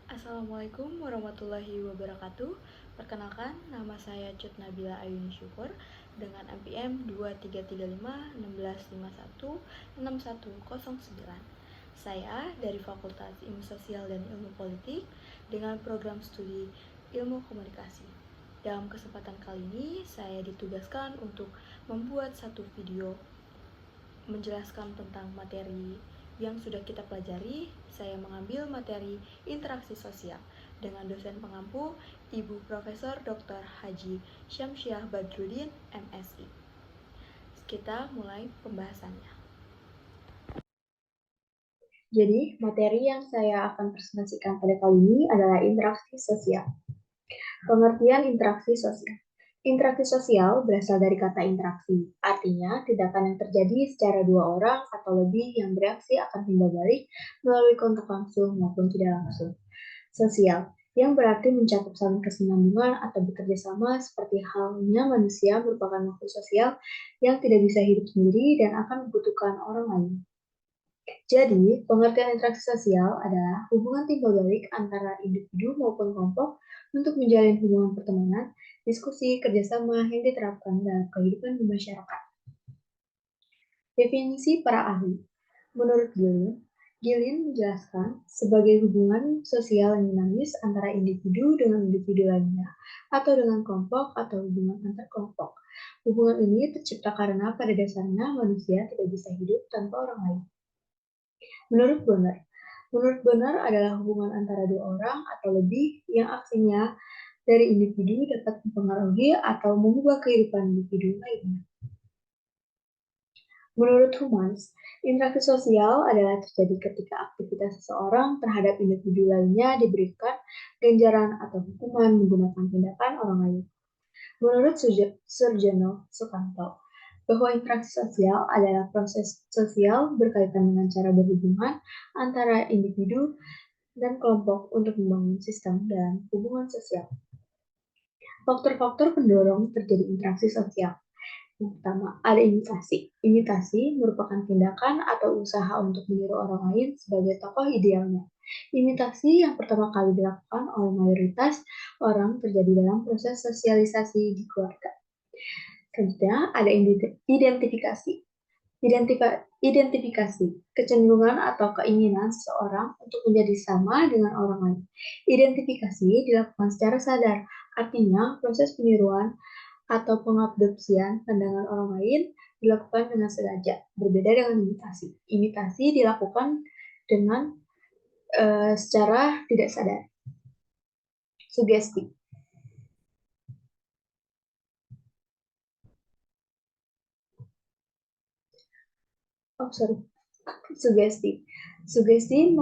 Assalamualaikum warahmatullahi wabarakatuh. Perkenalkan, nama saya Cut Nabila Ayuni Syukur dengan NPM 2335 Saya dari Fakultas Ilmu Sosial dan Ilmu Politik dengan program studi Ilmu Komunikasi. Dalam kesempatan kali ini, saya ditugaskan untuk membuat satu video menjelaskan tentang materi yang sudah kita pelajari. Saya mengambil materi interaksi sosial dengan dosen pengampu Ibu Profesor Dr. Haji Syamsiah Badrudin, MSI. Kita mulai pembahasannya. Jadi, materi yang saya akan presentasikan pada kali ini adalah interaksi sosial. Pengertian interaksi sosial. Interaksi sosial berasal dari kata interaksi, artinya tindakan yang terjadi secara dua orang atau lebih yang bereaksi akan timbal balik melalui kontak langsung maupun tidak langsung. Sosial, yang berarti mencakup saling kesinambungan atau bekerja sama seperti halnya manusia merupakan makhluk sosial yang tidak bisa hidup sendiri dan akan membutuhkan orang lain. Jadi, pengertian interaksi sosial adalah hubungan timbal balik antara individu maupun kelompok untuk menjalin hubungan pertemanan, diskusi, kerjasama yang diterapkan dalam kehidupan masyarakat. Definisi para ahli. Menurut Gillian menjelaskan sebagai hubungan sosial yang dinamis antara individu dengan individu lainnya, atau dengan kelompok atau hubungan antar kelompok. Hubungan ini tercipta karena pada dasarnya manusia tidak bisa hidup tanpa orang lain. Menurut Bonner adalah hubungan antara dua orang atau lebih yang aksinya dari individu dapat mempengaruhi atau mengubah kehidupan individu lainnya. Menurut Humans, interaksi sosial adalah terjadi ketika aktivitas seseorang terhadap individu lainnya diberikan ganjaran atau hukuman menggunakan tindakan orang lain. Menurut Surjono Sukanto, bahwa interaksi sosial adalah proses sosial berkaitan dengan cara berhubungan antara individu dan kelompok untuk membangun sistem dan hubungan sosial. Faktor-faktor pendorong terjadi interaksi sosial. Yang pertama, ada imitasi. Imitasi merupakan tindakan atau usaha untuk meniru orang lain sebagai tokoh idealnya. Imitasi yang pertama kali dilakukan oleh mayoritas orang terjadi dalam proses sosialisasi di keluarga. Selanjutnya, ada identifikasi. Identifikasi, kecenderungan atau keinginan seseorang untuk menjadi sama dengan orang lain. Identifikasi dilakukan secara sadar, artinya proses peniruan atau pengabsorpsian pandangan orang lain dilakukan dengan sengaja, berbeda dengan imitasi. Imitasi dilakukan dengan secara tidak sadar. Sugesti. Sugesti. Sugesti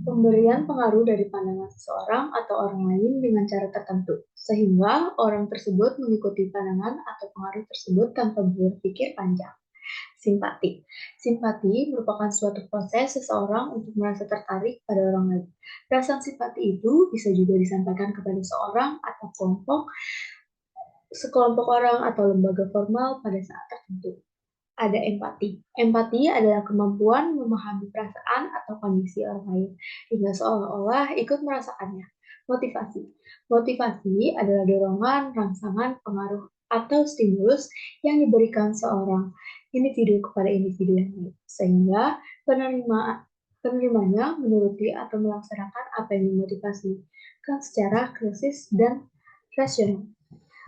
pemberian pengaruh dari pandangan seseorang atau orang lain dengan cara tertentu, sehingga orang tersebut mengikuti pandangan atau pengaruh tersebut tanpa berpikir panjang. Simpati. Simpati merupakan suatu proses seseorang untuk merasa tertarik pada orang lain. Rasa simpati itu bisa juga disampaikan kepada seorang atau sekelompok orang atau lembaga formal pada saat tertentu. Ada empati. Empati adalah kemampuan memahami perasaan atau kondisi orang lain hingga seolah-olah ikut merasakannya. Motivasi. Motivasi adalah dorongan, rangsangan, pengaruh, atau stimulus yang diberikan seorang individu kepada individu yang lain, sehingga penerimanya menuruti atau melaksanakan apa yang dimotivasi kan secara krisis dan rasional.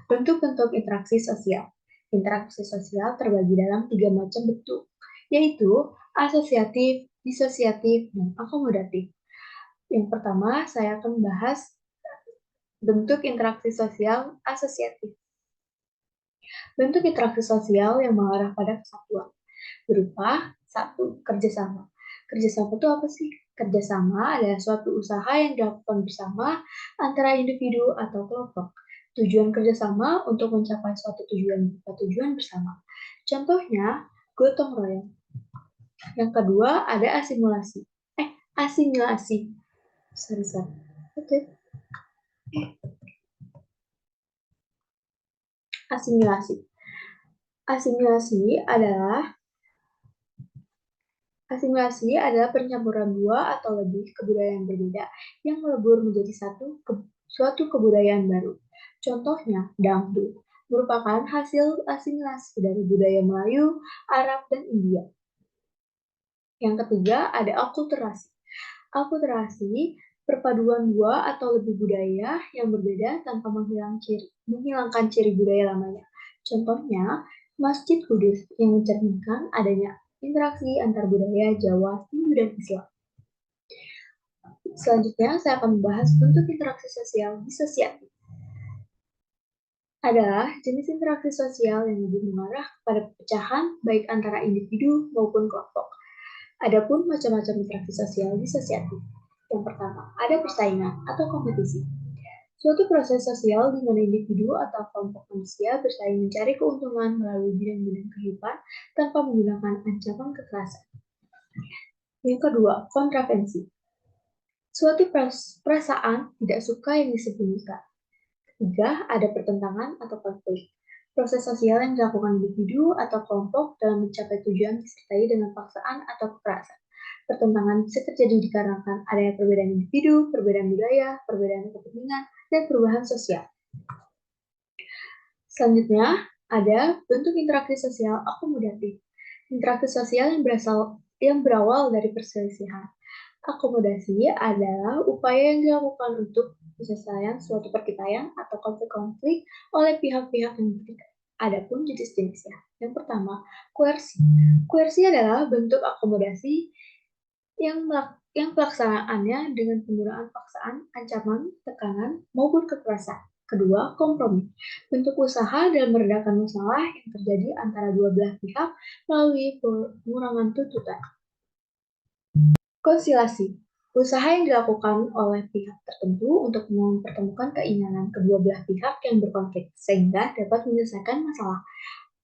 Bentuk-bentuk interaksi sosial. Interaksi sosial terbagi dalam 3 macam bentuk, yaitu asosiatif, disosiatif, dan akomodatif. Yang pertama, saya akan membahas bentuk interaksi sosial asosiatif. Bentuk interaksi sosial yang mengarah pada kesatuan, berupa 1. Kerjasama. Kerjasama itu apa sih? Kerjasama adalah suatu usaha yang dilakukan bersama antara individu atau kelompok. Tujuan kerjasama untuk mencapai suatu tujuan bersama. Contohnya, gotong royong. Yang kedua, ada asimilasi. Asimilasi. Sorry. Oke. Asimilasi. Asimilasi adalah Asimilasi adalah pencampuran dua atau lebih kebudayaan berbeda yang melebur menjadi suatu kebudayaan baru. Contohnya, dangdut merupakan hasil asimilasi dari budaya Melayu, Arab, dan India. Yang ketiga, ada akulturasi. Akulturasi, perpaduan dua atau lebih budaya yang berbeda tanpa menghilangkan ciri budaya lamanya. Contohnya, Masjid Kudus yang mencerminkan adanya interaksi antar budaya Jawa, Hindu, dan Islam. Selanjutnya, saya akan membahas bentuk interaksi sosial disosiatif. Adalah jenis interaksi sosial yang lebih mengarah pada pecahan baik antara individu maupun kelompok. Adapun macam-macam interaksi sosial disosiatif. Yang pertama, ada persaingan atau kompetisi. Suatu proses sosial di mana individu atau kelompok manusia bersaing mencari keuntungan melalui bidang-bidang kehidupan tanpa menggunakan ancaman kekerasan. Yang kedua, kontravensi. Suatu perasaan tidak suka yang disembunyikan. Ketiga, ada pertentangan atau konflik. Proses sosial yang dilakukan individu atau kelompok dalam mencapai tujuan disertai dengan paksaan atau kekerasan. Pertentangan bisa terjadi dikarenakan adanya perbedaan individu, perbedaan budaya, perbedaan kepentingan, dan perubahan sosial. Selanjutnya, ada bentuk interaksi sosial akomodatif. Interaksi sosial yang berawal dari perselisihan. Akomodasi adalah upaya yang dilakukan untuk penyelesaian suatu pertikaian atau konflik-konflik oleh pihak-pihak yang bertikai. Adapun jenis-jenisnya. Yang pertama, koersi. Koersi adalah bentuk akomodasi yang pelaksanaannya dengan penggunaan paksaan, ancaman, tekanan, maupun kekerasan. Kedua, kompromi. Bentuk usaha dalam meredakan masalah yang terjadi antara dua belah pihak melalui pengurangan tuntutan. Konsilasi. Usaha yang dilakukan oleh pihak tertentu untuk mempertemukan keinginan kedua belah pihak yang berkonflik sehingga dapat menyelesaikan masalah.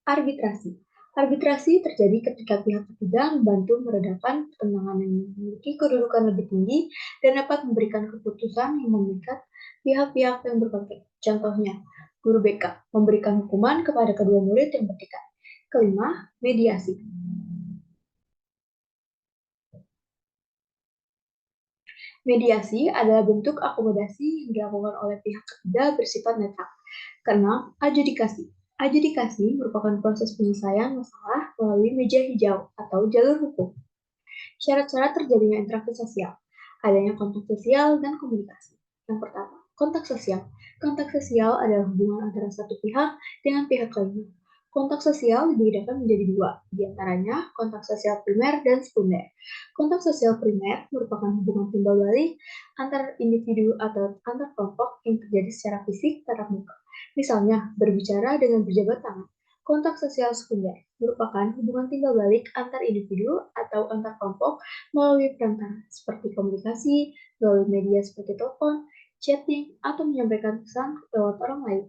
Arbitrasi. Arbitrasi terjadi ketika pihak ketiga membantu meredakan pertentangan yang memiliki kedudukan lebih tinggi dan dapat memberikan keputusan yang memikat pihak-pihak yang berkonflik. Contohnya, guru BK memberikan hukuman kepada kedua murid yang bertikai. Kelima, mediasi. Mediasi adalah bentuk akomodasi yang dilakukan oleh pihak ketiga bersifat netral. Keenam, adjudikasi. Adjudikasi merupakan proses penyelesaian masalah melalui meja hijau atau jalur hukum. Syarat-syarat terjadinya interaksi sosial. Adanya kontak sosial dan komunikasi. Yang pertama, kontak sosial. Kontak sosial adalah hubungan antara satu pihak dengan pihak lainnya. Kontak sosial dibedakan menjadi dua, diantaranya kontak sosial primer dan sekunder. Kontak sosial primer merupakan hubungan timbal balik antar individu atau antar kelompok yang terjadi secara fisik tatap muka. Misalnya, berbicara dengan berjabat tangan. Kontak sosial sekunder merupakan hubungan timbal balik antar individu atau antar kelompok melalui perantara seperti komunikasi, melalui media seperti telepon, chatting, atau menyampaikan pesan lewat orang lain.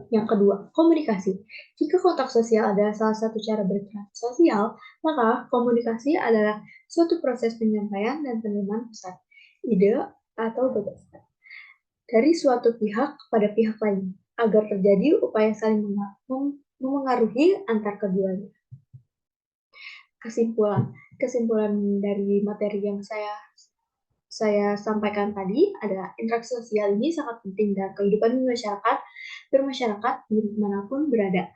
Yang kedua, komunikasi. Jika kontak sosial adalah salah satu cara berinteraksi sosial, maka komunikasi adalah suatu proses penyampaian dan penerimaan pesan, ide, atau gagasan dari suatu pihak kepada pihak lain, agar terjadi upaya saling memengaruhi antar keduanya. Kesimpulan dari materi yang saya sampaikan tadi adalah interaksi sosial ini sangat penting dalam kehidupan bermasyarakat dimanapun berada.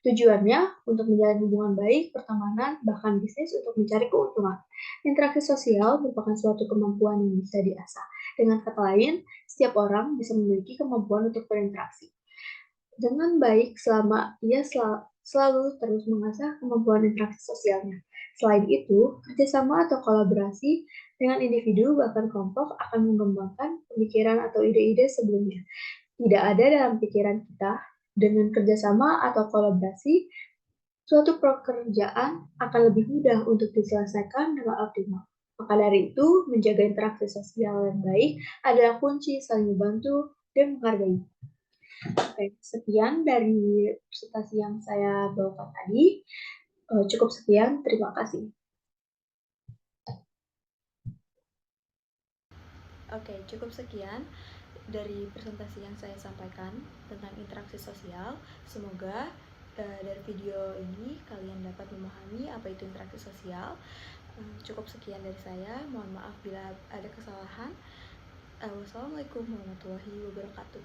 Tujuannya untuk menjalin hubungan baik, pertemanan, bahkan bisnis untuk mencari keuntungan. Interaksi sosial merupakan suatu kemampuan yang bisa diasah. Dengan kata lain, setiap orang bisa memiliki kemampuan untuk berinteraksi dengan baik selama ia selalu terus mengasah kemampuan interaksi sosialnya. Selain itu, kerjasama atau kolaborasi dengan individu bahkan kelompok akan mengembangkan pemikiran atau ide-ide sebelumnya. Tidak ada dalam pikiran kita dengan kerjasama atau kolaborasi, suatu pekerjaan akan lebih mudah untuk diselesaikan dengan optimal. Maka dari itu, menjaga interaksi sosial yang baik adalah kunci saling membantu dan menghargai. Oke, sekian dari presentasi yang saya bawakan tadi. Cukup sekian, terima kasih. Oke, cukup sekian dari presentasi yang saya sampaikan tentang interaksi sosial. Semoga dari video ini kalian dapat memahami apa itu interaksi sosial. Cukup sekian dari saya. Mohon maaf bila ada kesalahan. Wassalamualaikum warahmatullahi wabarakatuh.